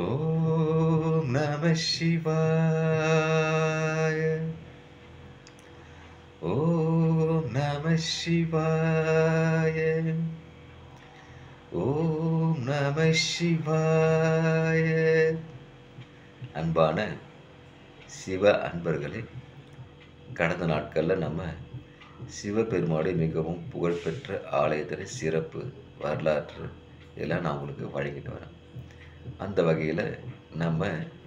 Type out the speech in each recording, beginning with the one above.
ஓம் நம சிவாய. ஓம் நம சிவாய. ஓம் நம சிவாய. அன்பான சிவ அன்பர்களே, கடந்த நாட்களில் நம்ம சிவபெருமானுடைய மிகவும் புகழ்பெற்ற ஆலயத்தில் சிறப்பு வரலாற்று இதெல்லாம் நான் உங்களுக்கு வழங்கிட்டு வரேன். அந்த வகையில் நம்ம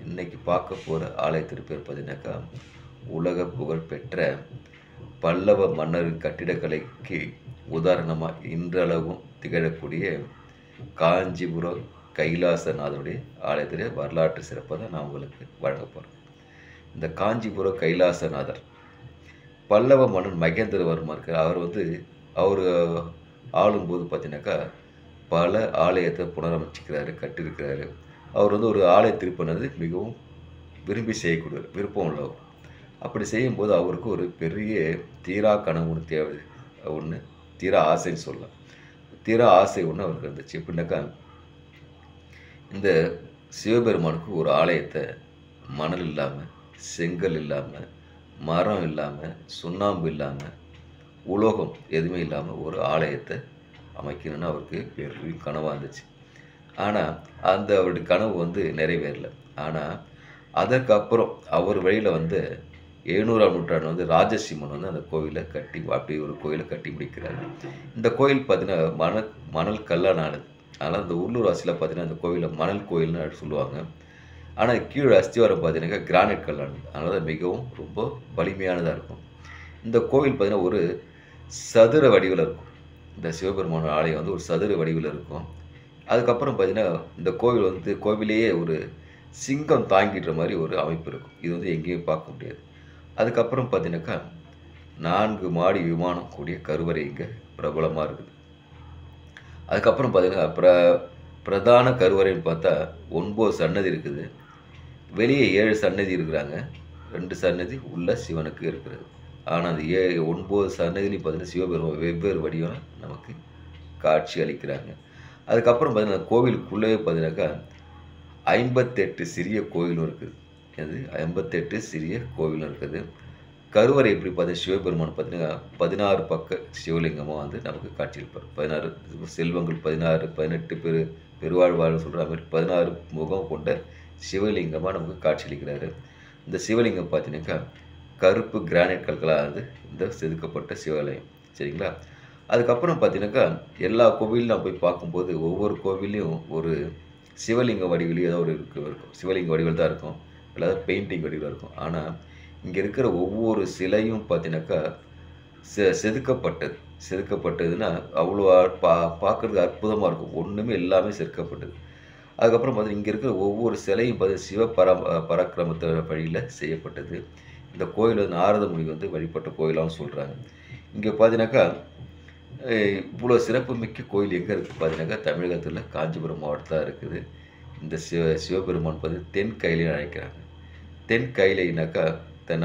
இன்னைக்கு பார்க்க போகிற ஆலயத்திற்கு பேர் பார்த்தீங்கன்னாக்கா, உலக புகழ்பெற்ற பல்லவ மன்னரின் கட்டிடக்கலைக்கு உதாரணமாக இன்றளவும் திகழக்கூடிய காஞ்சிபுரம் கைலாசநாதருடைய ஆலயத்திலே வரலாற்று சிறப்பை தான் நான் உங்களுக்கு வழங்க போகிறேன். இந்த காஞ்சிபுரம் கைலாசநாதர் பல்லவ மன்னன் மகேந்திரவர்மன் இருக்கார். அவர் ஆளும்போது பார்த்தீங்கன்னாக்கா பல ஆலயத்தை புனரமைச்சிக்கிறாரு, கட்டியிருக்கிறாரு. அவர் ஒரு ஆலய திருப்பனது மிகவும் விரும்பி செய்யக்கூடியவர், விருப்பம் உள்ளவர். அப்படி செய்யும்போது அவருக்கு ஒரு பெரிய தீரா கனவு தேவை ஒன்று, தீரா ஆசைன்னு சொல்லலாம். தீரா ஆசை ஒன்று அவருக்கு இருந்துச்சு. எப்படின்னாக்கா, இந்த சிவபெருமானுக்கு ஒரு ஆலயத்தை மணல் இல்லாமல், செங்கல் இல்லாமல், மரம் இல்லாமல், சுண்ணாம்பு இல்லாமல், உலோகம் எதுவுமே இல்லாமல் ஒரு ஆலயத்தை அமைக்கணும்னு அவருக்கு பெரிய கனவாக இருந்துச்சு. ஆனால் அவருடைய கனவு நிறைவேறல. ஆனால் அதற்கப்புறம் அவர் வழியில் 700ஆம் நூற்றாண்டு ராஜசிம்மன் அந்த கோவிலை கட்டி, அப்படி ஒரு கோவிலை கட்டி முடிக்கிறார். இந்த கோயில் பார்த்தீங்கன்னா மணல் கல்லால் ஆனது. அதனால் இந்த உள்ளூர் வாசியில் பார்த்தீங்கன்னா அந்த கோவிலை மணல் கோயில்னு சொல்லுவாங்க. ஆனால் கீழே அஸ்திவாரம் பார்த்தீங்கன்னா கிரானைட் கல்லானது. அதனால் மிகவும் ரொம்ப வலிமையானதாக இருக்கும். இந்த கோவில் பார்த்தீங்கன்னா ஒரு சதுர வடிவில் இருக்கும். இந்த சிவபெருமான ஆலயம் ஒரு சதுர வடிவில் இருக்கும். அதுக்கப்புறம் பார்த்தீங்கன்னா இந்த கோவில் கோவிலேயே ஒரு சிங்கம் தாங்கிடுற மாதிரி ஒரு அமைப்பு இருக்கும். இது எங்கேயும் பார்க்க முடியாது. அதுக்கப்புறம் பார்த்தீங்கன்னாக்கா 4 மாடி விமானம் கூடிய கருவறை இங்கே பிரபலமாக இருக்குது. அதுக்கப்புறம் பார்த்தீங்கன்னா பிரதான கருவறைன்னு பார்த்தா 9 சன்னதி இருக்குது. வெளியே 7 சன்னதி இருக்கிறாங்க. 2 சன்னதி உள்ள சிவனுக்கு இருக்கிறது. ஆனால் அந்த 9 சன்னதிலையும் பார்த்தீங்கன்னா சிவபெருமான் வெவ்வேறு வடிவம் நமக்கு காட்சி அளிக்கிறாங்க. அதுக்கப்புறம் பார்த்தீங்கன்னா கோவிலுக்குள்ளே பார்த்தீங்கன்னாக்கா 58 சிறிய கோவிலும் இருக்குது. அது 58 சிறிய கோவிலும் இருக்குது. கருவறை எப்படி பார்த்தீங்கன்னா சிவபெருமான் பார்த்தீங்கன்னா 16 பக்க சிவலிங்கமாக நமக்கு காட்சியளிப்பார். 16 செல்வங்கள், 16 18 பெருவாழ்வாழ்னு சொல்கிற மாதிரி 16 முகம் கொண்ட சிவலிங்கமாக நமக்கு காட்சியளிக்கிறாரு. இந்த சிவலிங்கம் பார்த்தீங்கன்னாக்கா கருப்பு கிரானைட் கற்களாக இந்த செதுக்கப்பட்ட சிவாலயம். சரிங்களா? அதுக்கப்புறம் பார்த்தீங்கன்னாக்கா எல்லா கோவிலும் நான் போய் பார்க்கும்போது ஒவ்வொரு கோவிலையும் ஒரு சிவலிங்க வடிவிலேயே ஏதோ இருக்கும். சிவலிங்க வடிவில் தான் இருக்கும், அல்லாத பெயிண்டிங் வடிவில் இருக்கும். ஆனால் இங்கே இருக்கிற ஒவ்வொரு சிலையும் பார்த்தீங்கன்னாக்கா செதுக்கப்பட்டதுன்னா அவ்வளோ பார்க்குறதுக்கு அற்புதமாக இருக்கும். ஒன்றுமே எல்லாமே செதுக்கப்பட்டது. அதுக்கப்புறம் பார்த்தீங்கன்னா இங்கே இருக்கிற ஒவ்வொரு சிலையும் பார்த்தீங்கன்னா சிவ பராக்கிரமத்த வழியில் செய்யப்பட்டது. இந்த கோயில் நாரத முனி வழிபட்ட கோயிலாகவும் சொல்கிறாங்க. இங்கே பார்த்தீங்கன்னாக்கா இவ்வளோ சிறப்புமிக்க கோயில் எங்கே இருக்குது பார்த்தீங்கன்னாக்கா தமிழகத்தில் காஞ்சிபுரம் மாவட்டத்தில் இருக்குது. இந்த சிவபெருமான் தென் கைலைன்னு அழைக்கிறாங்க. தென் கைலைனாக்கா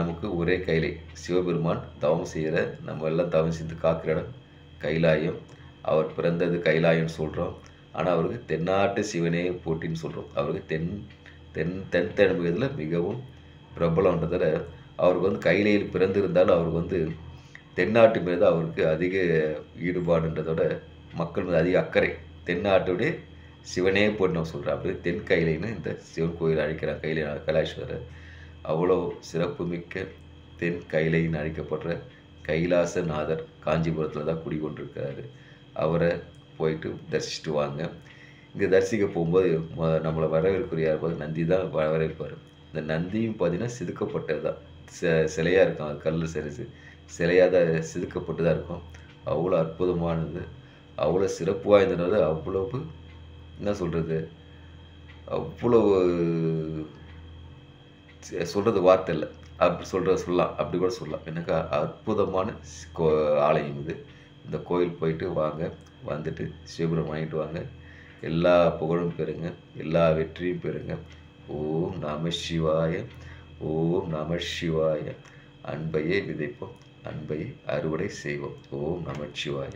நமக்கு ஒரே கைலை. சிவபெருமான் தவம் செய்கிற, நம்ம எல்லாம் தவம் செய்து காக்கிற இடம் கைலாயம். அவர் பிறந்தது கைலாயம்னு சொல்கிறோம். ஆனால் அவருக்கு தென்னாட்டு சிவனே போட்டின்னு சொல்கிறோம். அவருக்கு தென் தமிழகத்தில் மிகவும் பிரபலம்ன்றதில் அவருக்கு கைலையில் பிறந்திருந்தாலும் அவருக்கு தென்னாட்டு மீது அவருக்கு அதிக ஈடுபாடுன்றதோட மக்கள் மீது அதிக அக்கறை. தென்னாட்டுடைய சிவனே போட்டு நம்ம சொல்கிறோம். அப்படி தென் கைலைன்னு இந்த சிவன் கோயில் அழைக்கிறாங்க. கைலாஷ்வரர் அவ்வளோ சிறப்புமிக்க தென் கைலைன்னு அழைக்கப்படுற கைலாசநாதர் காஞ்சிபுரத்தில் தான் குடிகொண்டிருக்கிறாரு. அவரை போயிட்டு தரிசிச்சுட்டு வாங்க. இங்கே தரிசிக்க போகும்போது நம்மளை வரவேற்கிற யார் நந்தி தான் வரவேற்பார். இந்த நந்தியும் பார்த்தீங்கன்னா செதுக்கப்பட்டது தான், சிலையாக இருக்கும். அது கல் சிலையாக தான் செதுக்கப்பட்டு தான் இருக்கும். அவ்வளோ அற்புதமானது, அவ்வளோ சிறப்பு வாய்ந்தது. அவ்வளவு என்ன சொல்கிறது, அவ்வளோ சொல்கிறது வார்த்தை இல்லை. அப்படி சொல்லலாம், அப்படி கூட சொல்லலாம். எனக்கு அற்புதமான ஆலயம் இது. இந்த கோயில் போயிட்டு வாங்க, வந்துட்டு சிவபுரம் வாங்கிட்டு வாங்க. எல்லா புகழும் பெறுங்க, எல்லா வெற்றியும் பெறுங்க. ஓம் நம சிவாய. ஓம் நம சிவாய. அன்பையே விதைப்போம், அன்பை அறுவடை செய்வோம். ஓம் நம சிவாய.